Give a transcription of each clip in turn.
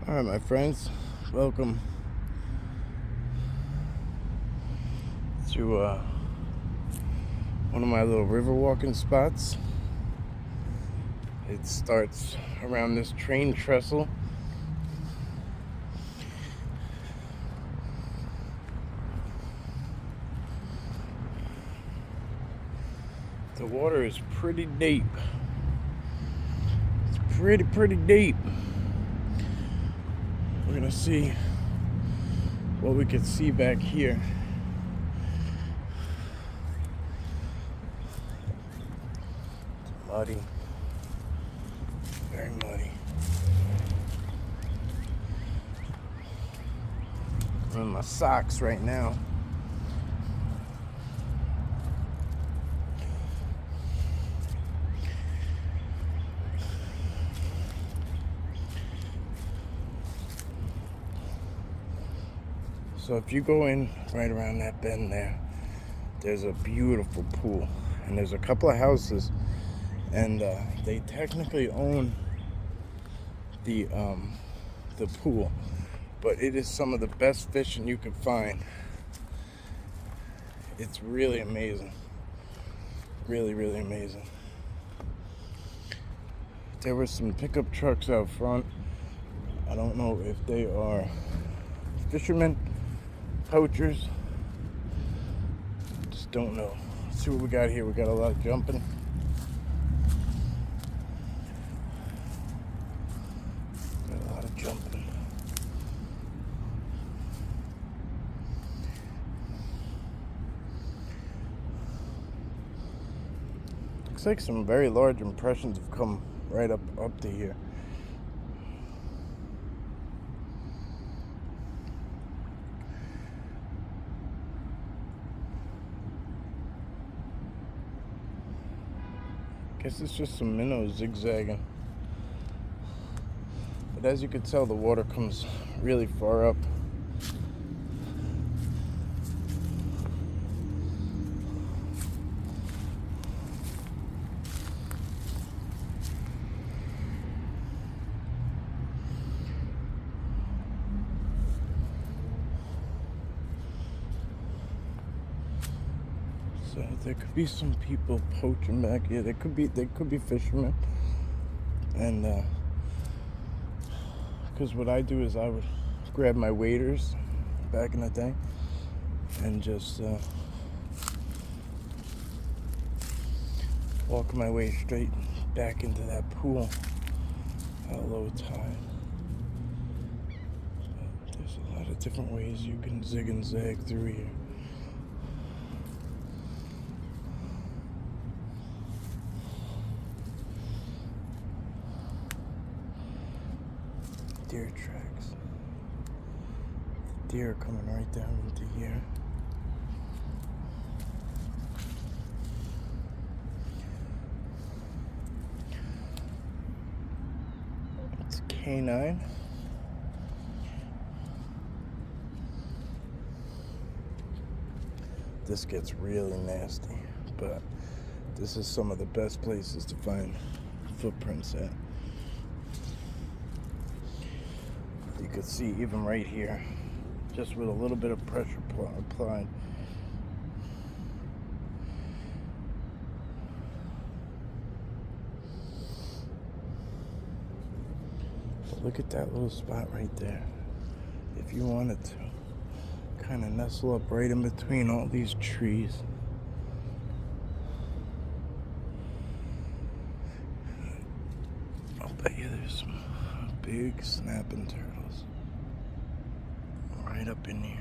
Alright, my friends, welcome to one of my little river walking spots. It starts around this train trestle. The water is pretty deep. It's pretty deep. We're gonna see what we can see back here. It's muddy, very muddy. I'm in my socks right now. So if you go in right around that bend there, there's a beautiful pool, and there's a couple of houses, and they technically own the pool, but it is some of the best fishing you can find. It's really amazing, really amazing. There were some pickup trucks out front. I don't know if they are fishermen, poachers, just don't know. Let's see what we got here. We got a lot of jumping. Looks like some very large impressions have come right up to here. Guess it's just some minnows zigzagging. But as you can tell, the water comes really far up. So there could be some people poaching back here. They could be fishermen, and because what I do is I would grab my waders back in the day and just walk my way straight back into that pool at low tide. But there's a lot of different ways you can zig and zag through here. Deer tracks. Deer are coming right down into here. It's canine. This gets really nasty, but this is some of the best places to find footprints at. You can see even right here, just with a little bit of pressure applied. But look at that little spot right there. If you wanted to kind of nestle up right in between all these trees. I'll bet you there's some big snapping turtles right up in here.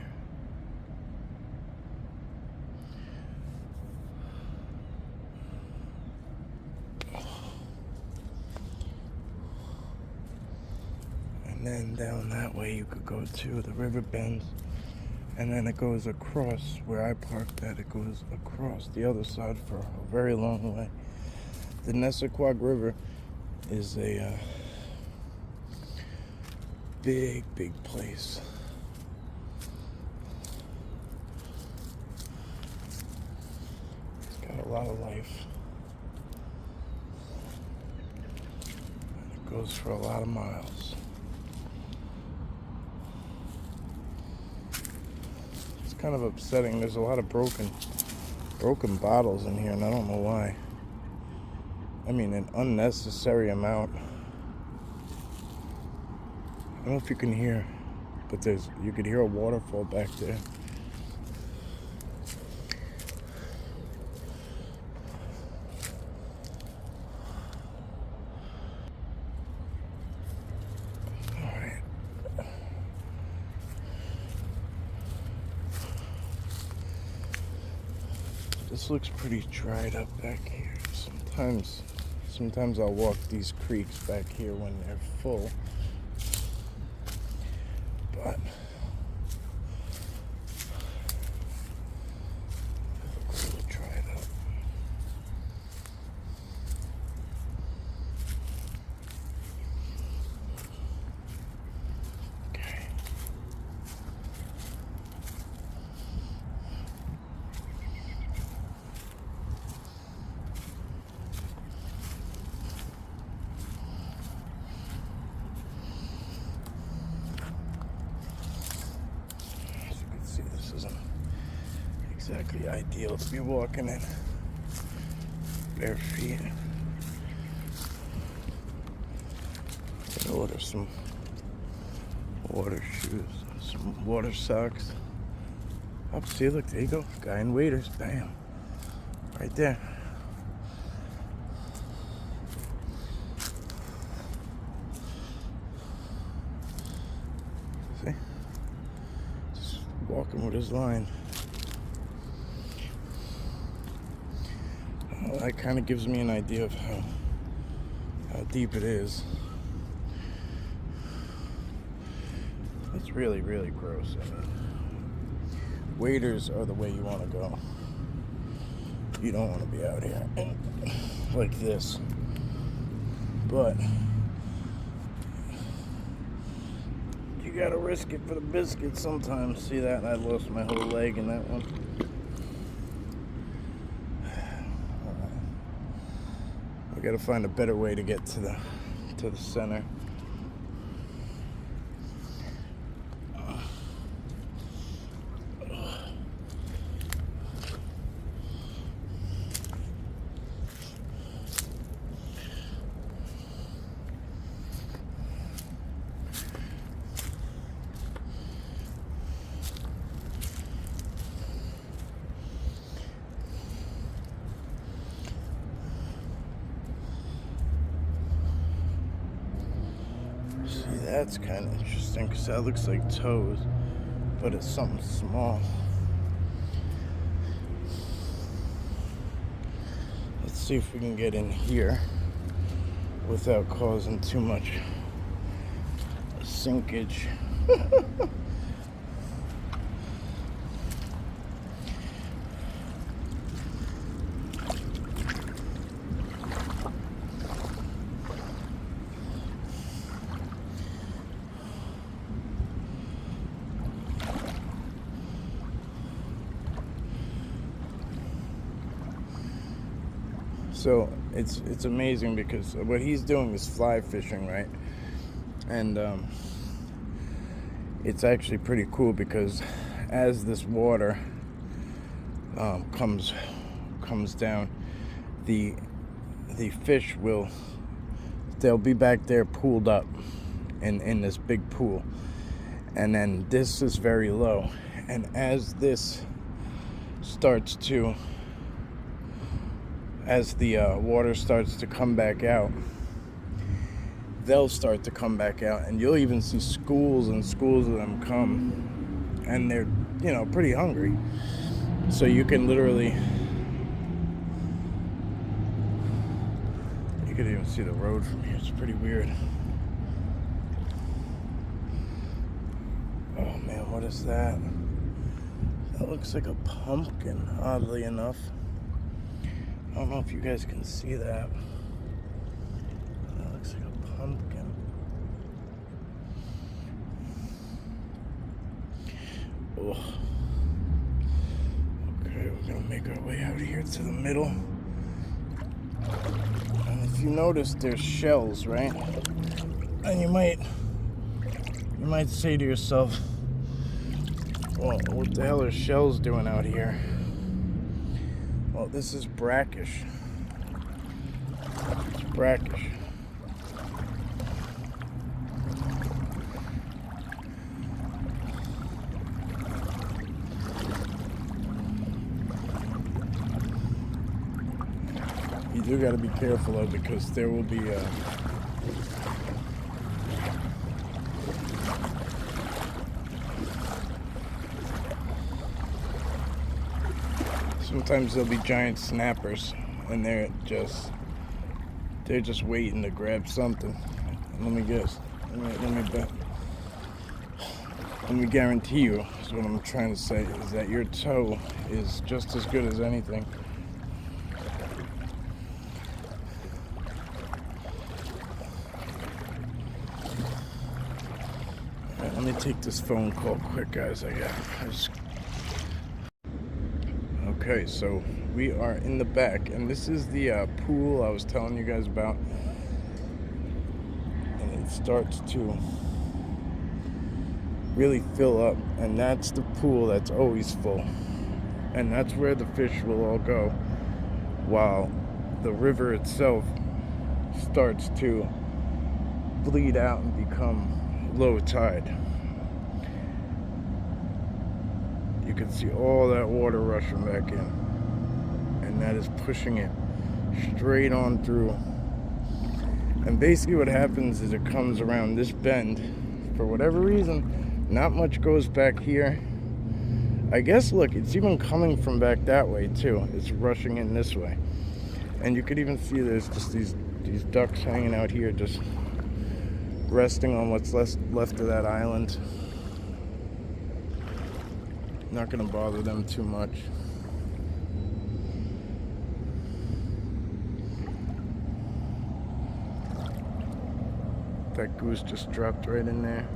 And then down that way you could go to the river bends, and then it goes across where I parked at. It goes across the other side for a very long way. The Nissequogue River is a big place. It's got a lot of life. And it goes for a lot of miles. kind of upsetting. There's a lot of broken bottles in here, and I don't know why. I mean, an unnecessary amount. I don't know if you can hear, but you could hear a waterfall back there. This looks pretty dried up back here. Sometimes I'll walk these creeks back here when they're full. But it looks a little dried up. Okay. Exactly ideal to be walking in bare feet. I'll order some water shoes, some water socks. Oh, see, look, there you go. Guy in waders, bam, right there. See, just walking with his line. That kind of gives me an idea of how deep it is. It's really, really gross. I mean, waders are the way you want to go. You don't want to be out here like this. But you gotta risk it for the biscuit sometimes. See that? I lost my whole leg in that one. We gotta find a better way to get to the center. That's kind of interesting because that looks like toes, but it's something small. Let's see if we can get in here without causing too much sinkage. So it's amazing because what he's doing is fly fishing, right? And it's actually pretty cool because as this water comes down, the fish they'll be back there pooled up in this big pool, and then this is very low, and as this starts to as the water starts to come back out, they'll start to come back out, and you'll even see schools and schools of them come, and they're, pretty hungry. So you can literally, you can even see the road from here. It's pretty weird. Oh man, what is that? That looks like a pumpkin, oddly enough. I don't know if you guys can see that. That looks like a pumpkin. Oh. Okay, we're gonna make our way out here to the middle. And if you notice, there's shells, right? And you might say to yourself, Well, what the hell are shells doing out here? Well, this is brackish. It's brackish. You do got to be careful though, because there will be sometimes there'll be giant snappers, and they're just waiting to grab something. Let me guess. Let me bet. Let me guarantee you, is what I'm trying to say, is that your toe is just as good as anything. Alright, let me take this phone call quick, guys. Okay, so we are in the back, and this is the pool I was telling you guys about. And it starts to really fill up, and that's the pool that's always full, and that's where the fish will all go, while the river itself starts to bleed out and become low tide. You can see all that water rushing back in, and that is pushing it straight on through. And basically what happens is it comes around this bend. For whatever reason, not much goes back here. I guess, look, it's even coming from back that way too. It's rushing in this way. And you could even see there's just these ducks hanging out here, just resting on what's left of that island. Not gonna bother them too much. That goose just dropped right in there.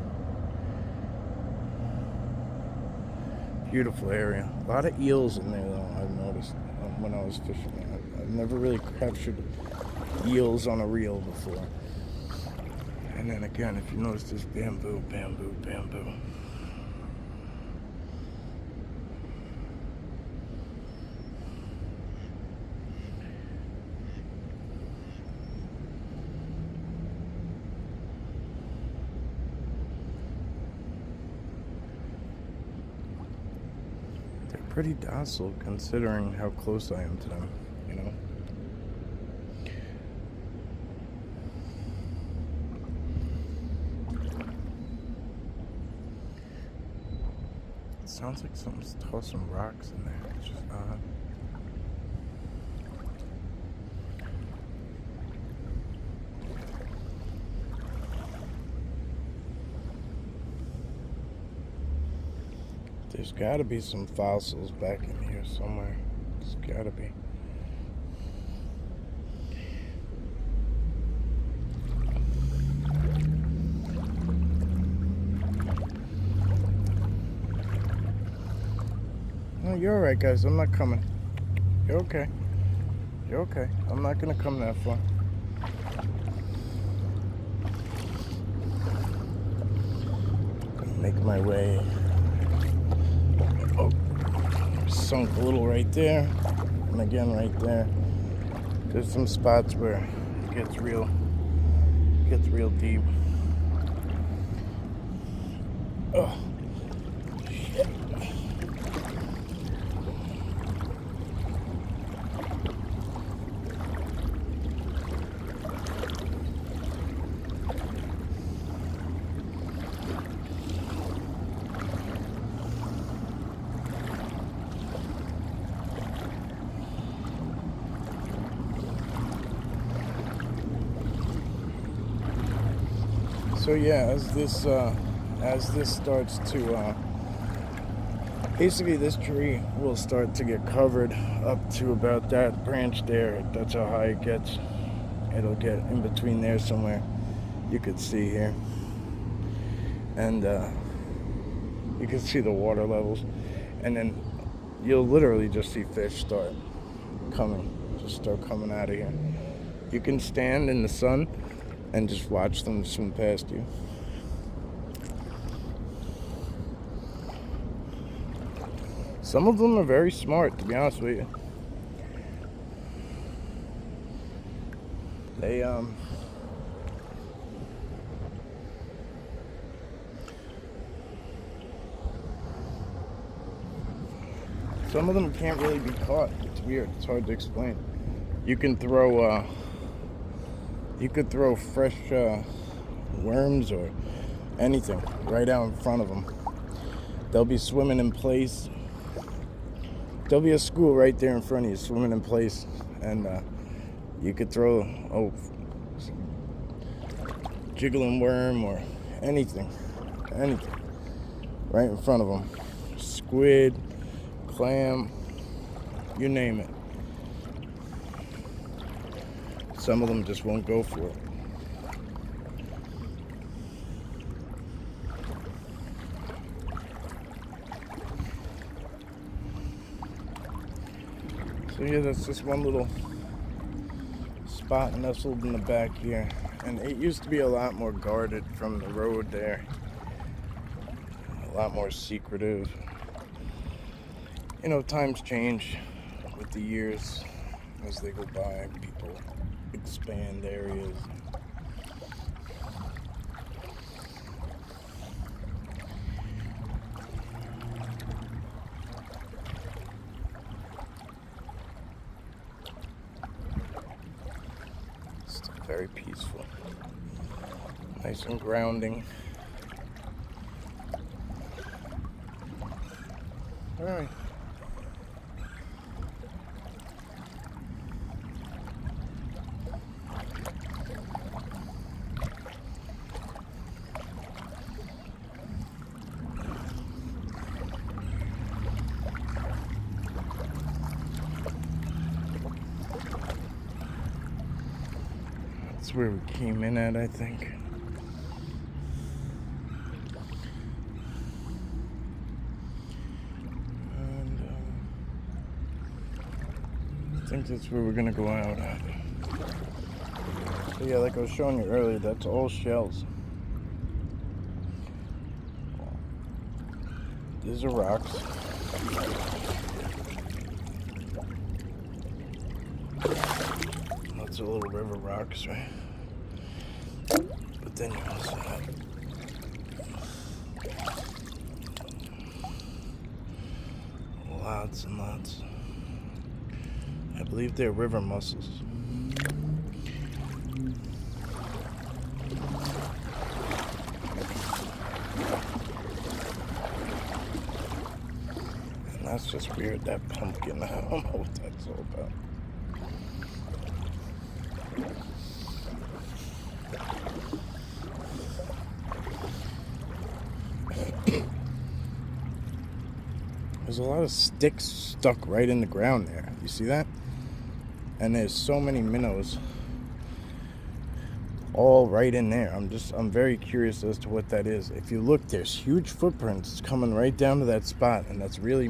Beautiful area. A lot of eels in there though, I've noticed when I was fishing. I've never really captured eels on a reel before. And then again, if you notice, there's bamboo, bamboo, bamboo. Pretty docile considering how close I am to them, you know. It sounds like something's tossing rocks in there. It's just odd. There's got to be some fossils back in here somewhere. There's got to be. No, you're alright, guys. I'm not coming. You're okay. You're okay. I'm not going to come that far. Gonna make my way. Oh, sunk a little right there, and again right there. There's some spots where it gets real deep. Oh, shit. So yeah, as this starts to basically this tree will start to get covered up to about that branch there. That's how high it gets. It'll get in between there somewhere. You could see here, and you can see the water levels, and then you'll literally just see fish start coming out of here. You can stand in the sun and just watch them swim past you. Some of them are very smart, to be honest with you. They some of them can't really be caught. It's weird. It's hard to explain. You can throw fresh worms or anything right out in front of them. They'll be swimming in place. There'll be a school right there in front of you, swimming in place, and you could throw a jiggling worm or anything right in front of them. Squid, clam, you name it. Some of them just won't go for it. So yeah, that's just one little spot nestled in the back here. And it used to be a lot more guarded from the road there. A lot more secretive. You know, times change with the years as they go by. People expand areas. Still very peaceful. Nice and grounding. All right. That's where we came in at, I think. And I think that's where we're gonna go out at. So yeah, like I was showing you earlier, that's all shells. These are rocks. Lots of little river rocks, right? But then you also have lots and lots. I believe they're river mussels. And that's just weird, that pumpkin. I don't know what that's all about. There's a lot of sticks stuck right in the ground there. You see that? And there's so many minnows all right in there. I'm very curious as to what that is. If you look, there's huge footprints coming right down to that spot, and that's really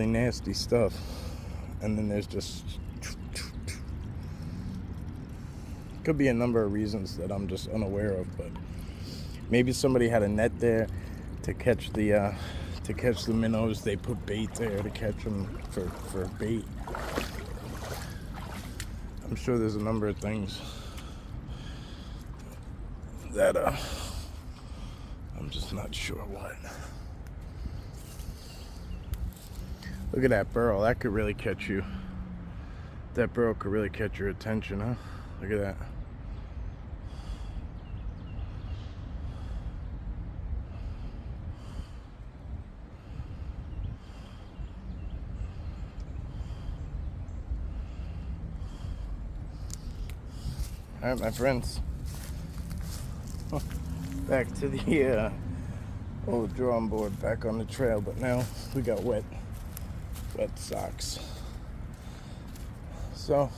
nasty stuff. And then there's just could be a number of reasons that I'm just unaware of, but maybe somebody had a net there to catch the minnows. They put bait there to catch them for bait. I'm sure there's a number of things that I'm just not sure what. Look at that burrow. That could really catch you. That burrow could really catch your attention, huh? Look at that. All right, my friends. Back to the old drawing board, back on the trail, but now we got wet socks. So